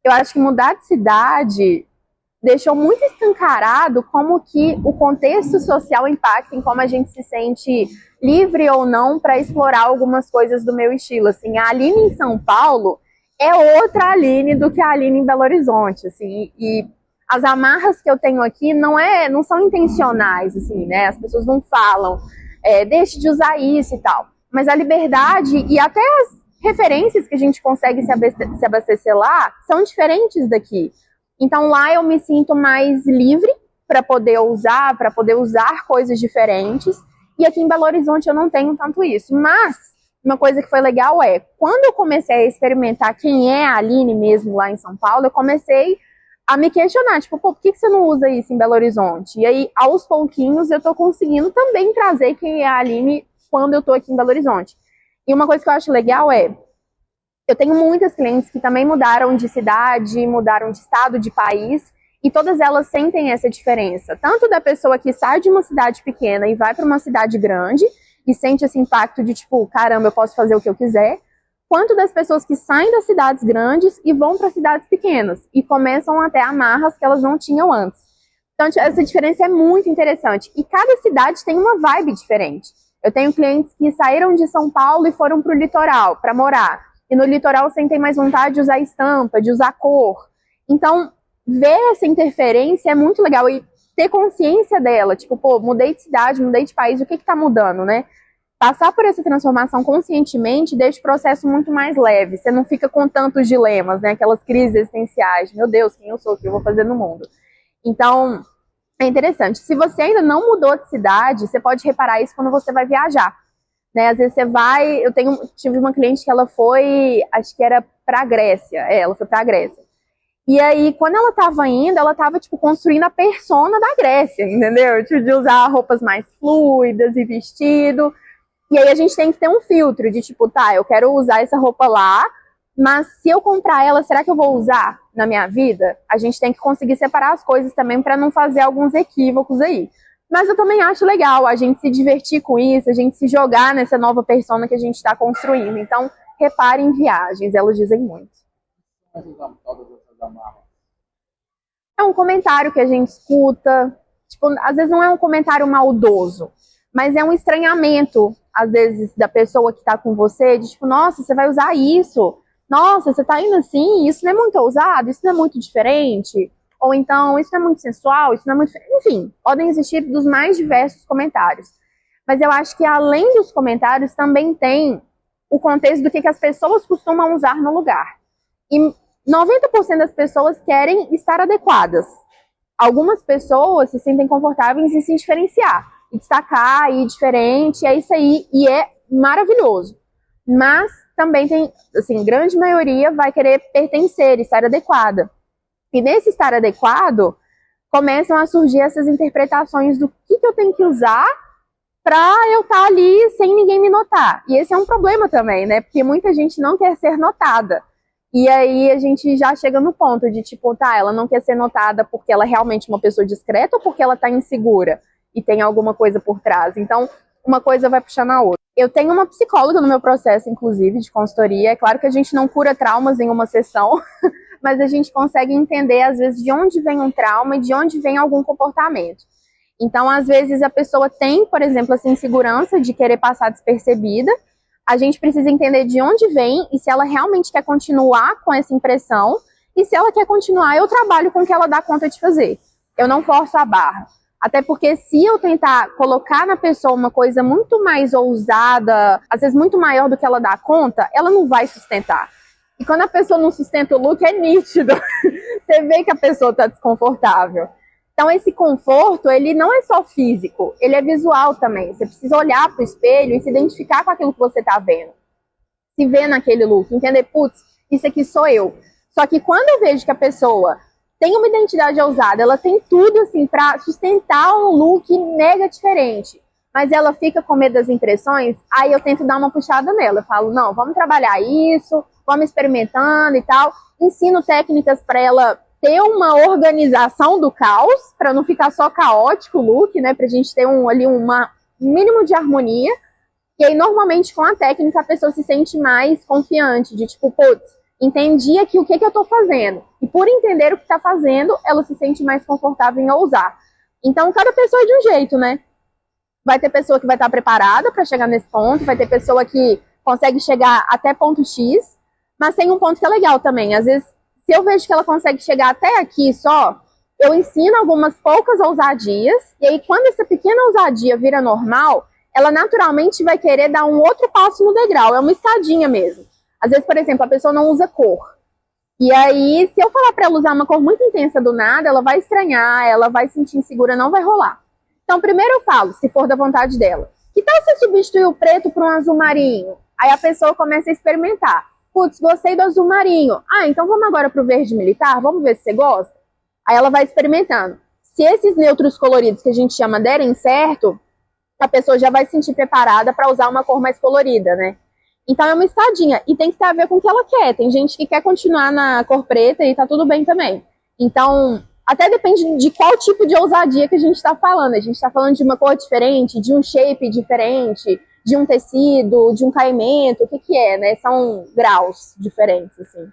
Eu acho que mudar de cidade deixou muito escancarado como que o contexto social impacta em como a gente se sente livre ou não para explorar algumas coisas do meu estilo. Assim, a Aline em São Paulo é outra Aline do que a Aline em Belo Horizonte, assim, e as amarras que eu tenho aqui não são intencionais, assim, né? As pessoas não falam, deixe de usar isso e tal. Mas a liberdade e até as referências que a gente consegue se abastecer lá são diferentes daqui. Então lá eu me sinto mais livre para poder usar coisas diferentes. E aqui em Belo Horizonte eu não tenho tanto isso. Mas uma coisa que foi legal é, quando eu comecei a experimentar quem é a Aline mesmo lá em São Paulo, eu comecei a me questionar, tipo, pô, por que você não usa isso em Belo Horizonte? E aí, aos pouquinhos, eu tô conseguindo também trazer quem é a Aline quando eu tô aqui em Belo Horizonte. E uma coisa que eu acho legal é, eu tenho muitas clientes que também mudaram de cidade, mudaram de estado, de país, e todas elas sentem essa diferença. Tanto da pessoa que sai de uma cidade pequena e vai para uma cidade grande, e sente esse impacto de tipo, caramba, eu posso fazer o que eu quiser, quanto das pessoas que saem das cidades grandes e vão para cidades pequenas, e começam a ter amarras que elas não tinham antes. Então, essa diferença é muito interessante. E cada cidade tem uma vibe diferente. Eu tenho clientes que saíram de São Paulo e foram para o litoral para morar. E no litoral sentem mais vontade de usar estampa, de usar cor. Então, ver essa interferência é muito legal. E ter consciência dela. Tipo, pô, mudei de cidade, mudei de país, o que tá mudando, né? Passar por essa transformação conscientemente deixa o processo muito mais leve. Você não fica com tantos dilemas, né? Aquelas crises existenciais. Meu Deus, quem eu sou, o que eu vou fazer no mundo? Então, é interessante. Se você ainda não mudou de cidade, você pode reparar isso quando você vai viajar. Né? Às vezes você vai... tive uma cliente que ela foi, acho que era pra Grécia. Ela foi pra Grécia. E aí, quando ela tava indo, ela tava, tipo, construindo a persona da Grécia, entendeu? Tipo, de usar roupas mais fluidas e vestido. E aí a gente tem que ter um filtro de, tipo, tá, eu quero usar essa roupa lá, mas se eu comprar ela, será que eu vou usar na minha vida? A gente tem que conseguir separar as coisas também para não fazer alguns equívocos aí. Mas eu também acho legal a gente se divertir com isso, a gente se jogar nessa nova persona que a gente está construindo. Então, repare em viagens, elas dizem muito. É um comentário que a gente escuta, tipo, às vezes não é um comentário maldoso, mas é um estranhamento, às vezes, da pessoa que está com você, de tipo, nossa, você vai usar isso? Nossa, você tá indo assim? Isso não é muito ousado? Isso não é muito diferente? Ou então, isso não é muito sensual? Isso não é muito... Enfim, podem existir dos mais diversos comentários. Mas eu acho que além dos comentários, também tem o contexto do que as pessoas costumam usar no lugar. E 90% das pessoas querem estar adequadas. Algumas pessoas se sentem confortáveis em se diferenciar, e destacar, e ir diferente, é isso aí, e é maravilhoso. Mas também tem, assim, grande maioria vai querer pertencer, estar adequada. E nesse estar adequado, começam a surgir essas interpretações do que eu tenho que usar para eu estar ali sem ninguém me notar. E esse é um problema também, né? Porque muita gente não quer ser notada. E aí a gente já chega no ponto de, tipo, tá, ela não quer ser notada porque ela é realmente uma pessoa discreta ou porque ela tá insegura e tem alguma coisa por trás. Então, uma coisa vai puxando a outra. Eu tenho uma psicóloga no meu processo, inclusive, de consultoria. É claro que a gente não cura traumas em uma sessão, mas a gente consegue entender, às vezes, de onde vem um trauma e de onde vem algum comportamento. Então, às vezes, a pessoa tem, por exemplo, essa insegurança de querer passar despercebida. A gente precisa entender de onde vem e se ela realmente quer continuar com essa impressão. E se ela quer continuar, eu trabalho com o que ela dá conta de fazer. Eu não forço a barra. Até porque se eu tentar colocar na pessoa uma coisa muito mais ousada, às vezes muito maior do que ela dá conta, ela não vai sustentar. E quando a pessoa não sustenta o look, é nítido. Você vê que a pessoa está desconfortável. Então, esse conforto, ele não é só físico, ele é visual também. Você precisa olhar para o espelho e se identificar com aquilo que você está vendo. Se ver naquele look, entender, putz, isso aqui sou eu. Só que quando eu vejo que a pessoa tem uma identidade ousada, ela tem tudo, assim, para sustentar um look mega diferente, mas ela fica com medo das impressões, aí eu tento dar uma puxada nela. Eu falo, não, vamos trabalhar isso, vamos experimentando e tal. Ensino técnicas para ela ter uma organização do caos, para não ficar só caótico o look, né? Pra gente ter ali um mínimo de harmonia. E aí, normalmente, com a técnica, a pessoa se sente mais confiante, de tipo, putz, entendi aqui o que eu estou fazendo. E por entender o que está fazendo, ela se sente mais confortável em ousar. Então, cada pessoa é de um jeito, né? Vai ter pessoa que vai estar preparada para chegar nesse ponto, vai ter pessoa que consegue chegar até ponto X, mas tem um ponto que é legal também. Às vezes, se eu vejo que ela consegue chegar até aqui só, eu ensino algumas poucas ousadias, e aí quando essa pequena ousadia vira normal, ela naturalmente vai querer dar um outro passo no degrau, é uma escadinha mesmo. Às vezes, por exemplo, a pessoa não usa cor. E aí, se eu falar para ela usar uma cor muito intensa do nada, ela vai estranhar, ela vai se sentir insegura, não vai rolar. Então, primeiro eu falo, se for da vontade dela. Que tal você substituir o preto por um azul marinho? Aí a pessoa começa a experimentar. Putz, gostei do azul marinho. Ah, então vamos agora pro verde militar? Vamos ver se você gosta? Aí ela vai experimentando. Se esses neutros coloridos que a gente chama derem certo, a pessoa já vai se sentir preparada para usar uma cor mais colorida, né? Então é uma escadinha. E tem que ter a ver com o que ela quer. Tem gente que quer continuar na cor preta e tá tudo bem também. Então, até depende de qual tipo de ousadia que a gente está falando. A gente está falando de uma cor diferente, de um shape diferente, de um tecido, de um caimento, o que é, né? São graus diferentes, assim.